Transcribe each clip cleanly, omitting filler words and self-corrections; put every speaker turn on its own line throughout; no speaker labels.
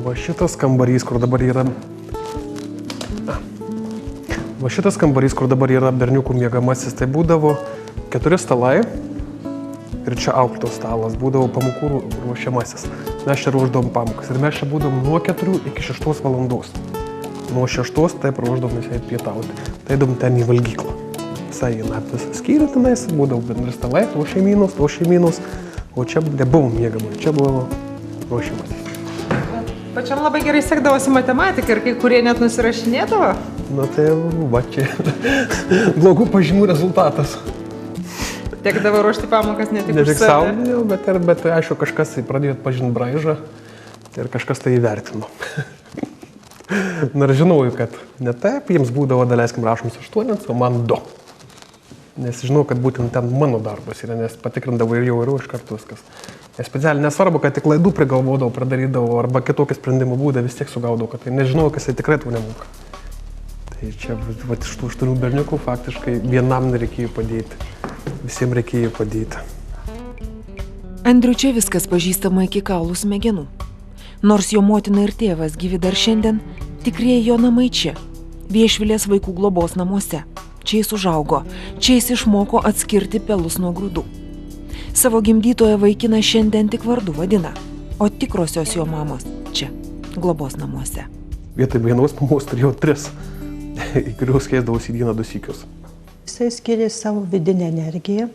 Va šitas kambarys, kur dabar yra... Va šitas kambarys, kur dabar yra berniukų miegamasis, tai būdavo 4 stalai ir čia auklėtos stalas, būdavo pamokų ruošiamasis. Mes čia ruošdavom pamokas ir mes čia būdavom nuo 4 iki 6 valandos. Nuo 6 taip ruošdavom mes pietauti. Tai eidom ten į valgyklą. Visai naktis skyrių tenais, būdavo bendri stalai, o šeimynos, o čia nebuvo miegamai, čia buvo ruošiamasis.
Pačiam labai gerai sekdavosi matematika ir kai kurie net nusirašinėdavo.
Na tai va čia blogų pažymų rezultatas.
Tekdavo ruošti pamokas ne tik
už
save.
Bet aišku, kažkas pradėjo pažinti braižą ir kažkas tai įvertino. Na ir žinojau, kad ne taip, jiems būdavo, daleiskim, rašoms 8, o man 2. Nes žinau, kad būtent ten mano darbas yra, nes patikrindavo ir jau iš karto viskas. Nes specialiai nesvarbu, kad tik klaidų prigalvodavau, pradarydavau arba kitokį sprendimų būdą vis tiek sugaudavau, kad tai nežinau, kas jis tikrai to nemoka. Tai čia iš tų 8 berniukų faktiškai vienam nereikėjo padėti, visiems reikėjo padėti.
Andriui čia viskas pažįstama iki kaulų smegenų. Nors jo motina ir tėvas gyvi dar šiandien, tikrieji jo namai čia, Viešvilės vaikų globos namuose. Čia jis užaugo, čia jis išmoko atskirti pelus nuo grūdų. Savo gimdytoją vaikiną šiandien tik vardu vadina, o tikrosios jo mamos čia, globos namuose.
Vietoj vienos mamos turėjau 3, į kuriuos keisdavosi dieną 2 sykius.
Jisai skyrė savo vidinę energiją,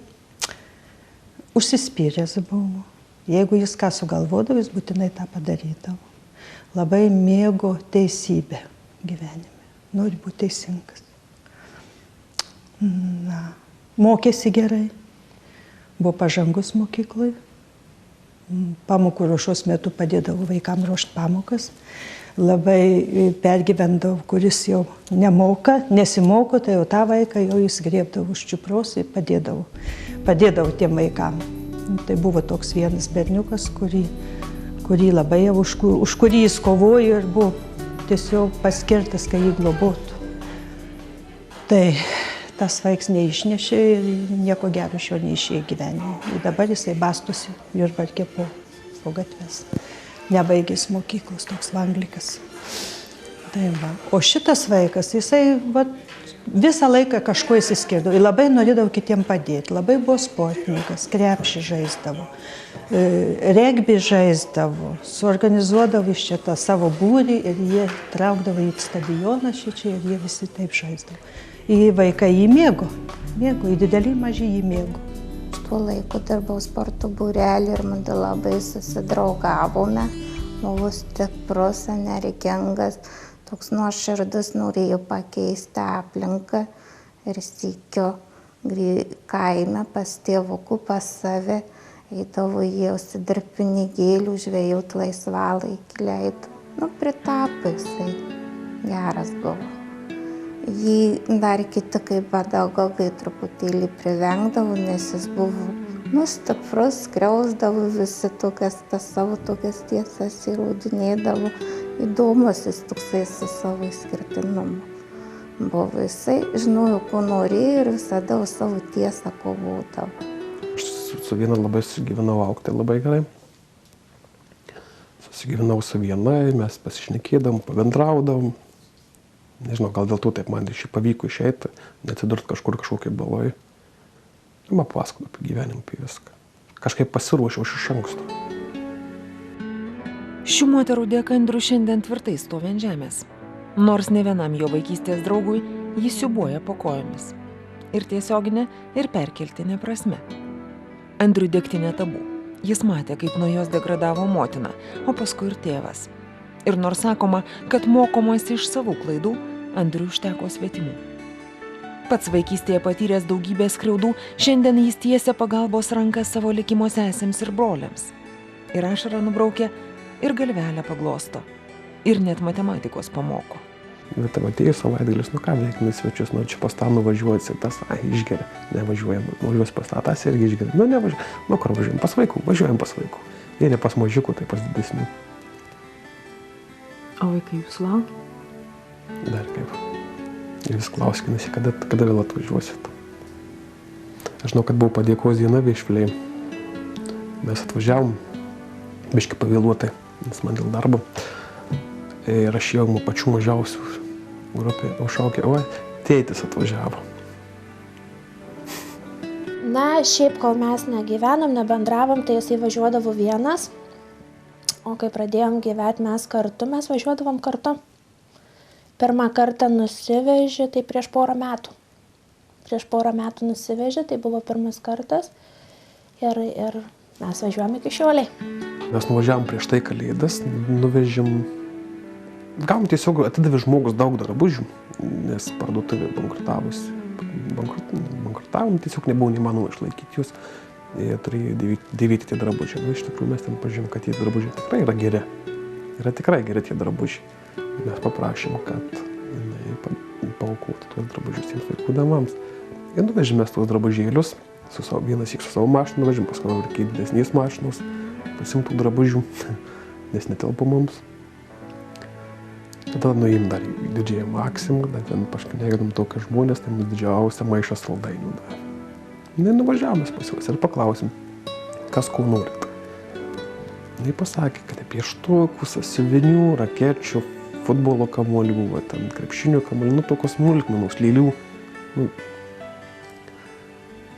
užsispyręs buvo. Jeigu jis ką sugalvodavo, jis būtinai tą padarydavo. Labai mėgo teisybę gyvenime, nori būti teisingas. Mokėsi gerai, buvo pažangus mokykloje, pamokų ruošos metu padėdavo vaikams ruošti pamokas, labai pergyvendavo, kuris jau nemoka, nesimoko, tai jau tą vaiką jau jis griebdavo už čiupros ir padėdavo tiem vaikams. Tai buvo toks vienas berniukas, kurį labai jau, už kurį jis kovojo ir buvo tiesiog paskirtas, kai jį globotų. Tai tas vaiks neišnešė ir nieko gero iš jo neišėjo gyvenime. Ir dabar jisai bastosi jurbarke po gatves. Nebaigęs mokyklos, toks vanglikas. Tai va. O šitas vaikas, jisai visą laiką kažko įsiskirdavo. Ir labai norėdavo kitiem padėti. Labai buvo sportininkas, krepšį žaisdavo, regbį žaisdavo, suorganizuodavo iš čia tą savo būrį ir jie traukdavo į stadioną šičia ir jie visi taip žaisdavo. Ir vaikai jį mėgo, į didelį mažį jį mėgo.
Tuo laiku dirbau sporto būrelį ir man labai susidraugavome. Buvo stiprus, energingas, toks nuoširdus, norėjo pakeisti aplinką ir sykio kaime pas tėvukų, pas save, eidavo jie užsidirbti pinigėlių, žvejot laisvalaikį leido. Pritapo jisai, geras buvo. Jį dar kiti kaip pedagogai truputėlį privengdavo, nes jis buvo stiprus, skriausdavo visi tas savo tokias tiesas įrodinėdavo. Įdomus jis toksai su savo išskirtinumu. Buvo jisai, žinojo, ko norėjo ir visada už savo tiesą kovodavo.
Aš su viena labai susigyvenau augti labai gerai. Susigyvenau su viena, mes pasišnekėdavom, pabendraudavom. Nežinau, gal dėl to taip man pavyko išeiti, neatsidurti kažkokiai baloj. Ir man papasakojo apie gyvenimą, apie viską. Kažkaip pasiruošiau iš anksto.
Šių moterų dėka Andrius šiandien tvirtai stovi ant žemės. Nors ne vienam jo vaikystės draugui jis siūbuoja po kojomis. Ir tiesioginė, ir perkeltinė prasme. Andriui degtinė tabu. Jis matė, kaip nuo jos degradavo motina, o paskui ir tėvas. Ir nors sakoma, kad mokomasi iš savų klaidų, Andriui užteko svetimų. Pats vaikystėje patyręs daugybę skriaudų, šiandien jis tiesia pagalbos ranką savo likimo sesėms ir broliams. Ir ašarą nubraukia, ir galvelę paglosto. Ir net matematikos pamoko.
Bet atėjo savaitgalis, ką veikime svečius, čia pas tą nuvažiuosi, tas, išgeria, nevažiuojam, nuvažiuosi pas tą, tas irgi išgeria. Nevažiuojam, kur važiuojam, pas vaikų, važiuojam pas vaikų. Jie ne pas mažiukų, tai pas didesnių.
O vaikai jūs laukia?
Dar kaip. Ir vis klauskinasi, kada vėl atvažiuosit. Aš žinau, kad buvo padėkos diena Viešvilėje. Mes atvažiavom, biškį pavėluotai, nes man dėl darbo. Ir aš jau nuo pačių mažiausių grupė užšaukė, oi, tėtis atvažiavo.
Na, šiaip, kol mes negyvenom, nebendravom, tai jisai važiuodavo vienas. O kai pradėjom gyventi mes kartu, mes važiuodavom kartu. Pirmą kartą nusivežė, tai prieš porą metų. Prieš porą metų nusivežė, tai buvo pirmas kartas. Ir mes važiuojam iki šioliai.
Mes nuvažiavom prieš tai Kalėdas, nuvežėm, gavom tiesiog atidavė žmogus daug drabužių, nes parduotuvė bankrutavusi. Bankrutavom, tiesiog nebuvo neįmanoma išlaikyti jūs. Jie turėjo dėvėti tie drabužiai. Iš tikrųjų mes ten pažymėm, kad tie drabužiai tikrai yra geri. Yra tikrai geri tie drabužiai. Mes paprašėm, kad jinai paaukotų tuos drabužius tiems vaikų namams. Ir nuvežėme tuos drabužėlius, vienas su savo mašinu nuvežėm, paskui reikia didesnės mašinos, pasimtų drabužių, nes netelpo mums. Tada nuėjom dar į didžiąją Maksimą, ten paškinėdom tokie žmonės, tai mums didžiausia maišą saldainių davė. Nuvažiavom pas juos ir paklausėm, kas ko norit. Jis pasakė, kad pieštukų, sąsiuvinių, rakečių, futbolo kamuolių, ten krepšinio kamuolių, tokios smulkmenos, lėlių.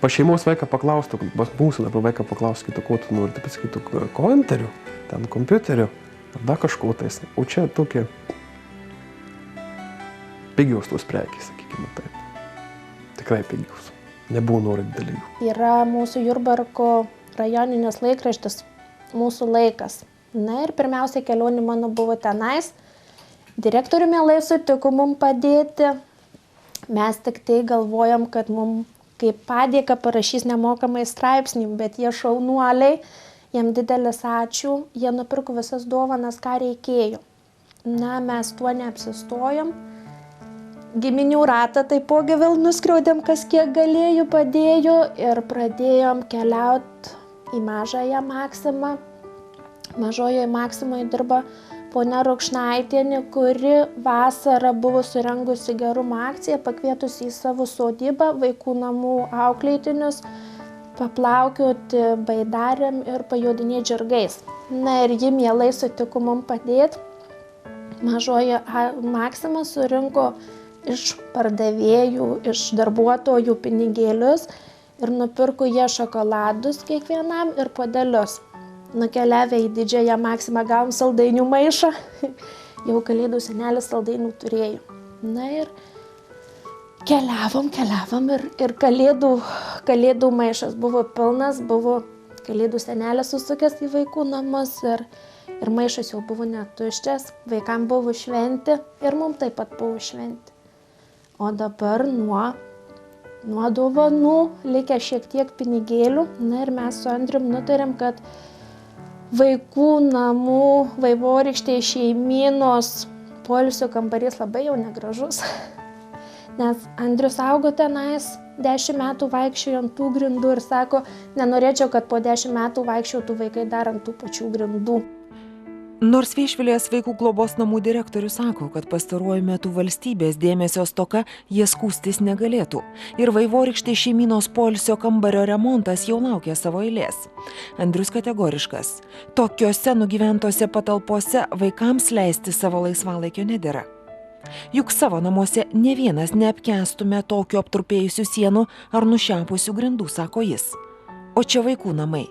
Pa šeimos vaiką paklaustų, pas mūsų dabar vaiką paklaustų, ko tu nori, tai pasakytų, kointerių, ten kompiuterių, ar dar kažko tais. O čia tokie pigiaus tos prekės, sakykime taip. Tikrai pigiaus. Nebuvo nori didelių.
Yra mūsų Jurbarko rajoninis laikraštis, mūsų laikas. Na ir pirmiausia kelionė mano buvo tenais. Direktorių mielai sutiko mums padėti. Mes tik tai galvojom, kad mums kaip padėka parašys nemokamai straipsnį, bet jie šaunuoliai, jiem didelis ačiū, jie nupirko visas dovanas, ką reikėjo. Na, mes tuo neapsistojom. Giminių ratą taipogi vėl nuskriaudėm, kas kiek galėjo, padėjo ir pradėjom keliauti į mažąją Maksimą. Mažojoje Maksimoje dirba ponia Rukšnaitienė, kuri vasarą buvo surengusi gerumo akciją, pakvietusi į savo sodybą vaikų namų auklėtinius paplaukioti baidarėm ir pajodinėti žirgais. Na ir ji mielai sutiko mums padėti. Mažoji Maksima surinko iš pardavėjų, iš darbuotojų pinigėlius ir nupirko jie šokoladus kiekvienam ir puodelius. Nukeliavę į didžiąją Maksimą gavom saldainių maišą, jau Kalėdų senelis saldainių turėjo. Na ir keliavom ir kalėdų maišas buvo pilnas, buvo Kalėdų senelis susukęs į vaikų namus ir maišas jau buvo netuščias, vaikam buvo šventė ir mums taip pat buvo šventė. O dabar nuo dovanų likę šiek tiek pinigėlių. Na ir mes su Andrium nutarėm, kad vaikų namų Vaivorykštėje šeimynos poilsio kambarys labai jau negražus. Nes Andrius augo tenais, 10 metų vaikščiojo ant tų grindų ir sako, nenorėčiau, kad po 10 metų vaikščiotų vaikai dar ant tų pačių grindų.
Nors Viešvilės vaikų globos namų direktorius sako, kad pastaruoju metu valstybės dėmesio stoka jie skųstis negalėtų ir Vaivorykštės šeimynos poilsio kambario remontas jau laukia savo eilės. Andrius kategoriškas. Tokiose nugyventose patalpose vaikams leisti savo laisvalaikio nedėra. Juk savo namuose ne vienas neapkęstume tokių aptrupėjusių sienų ar nušiapusių grindų, sako jis. O čia vaikų namai,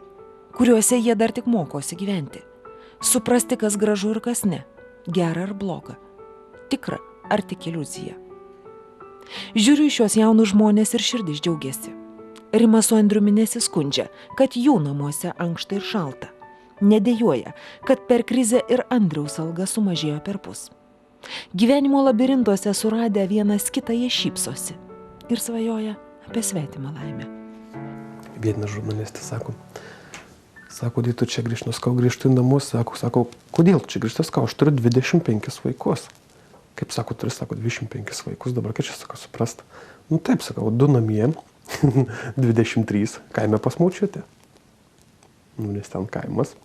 kuriuose jie dar tik mokosi gyventi. Suprasti, kas gražu ir kas ne, gera ar bloga, tikra ar tik iliuzija. Žiūriu į šios jaunus žmonės ir širdis džiaugiasi. Rima su Andriumi nesiskundžia, kad jų namuose ankšta ir šalta. Nedejuoja, kad per krizę ir Andriaus alga sumažėjo perpus. Gyvenimo labirintuose suradę vienas kitą jie šypsosi ir svajoja apie svetimą laimę.
Vienas žurnalistas sako, tu čia grįžti, grįžti į namus, sako, kodėl čia grįžti, aš turiu 25 vaikus. Kaip sako, turi, 25 vaikus, dabar kaip čia, suprast. Nu taip, 2 namie, 23 kaime pas močiutę. Nes ten kaimas,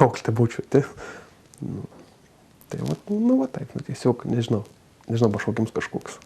auklė močiutė. Tai taip, tiesiog, nežinau, pašaukims kažkoks.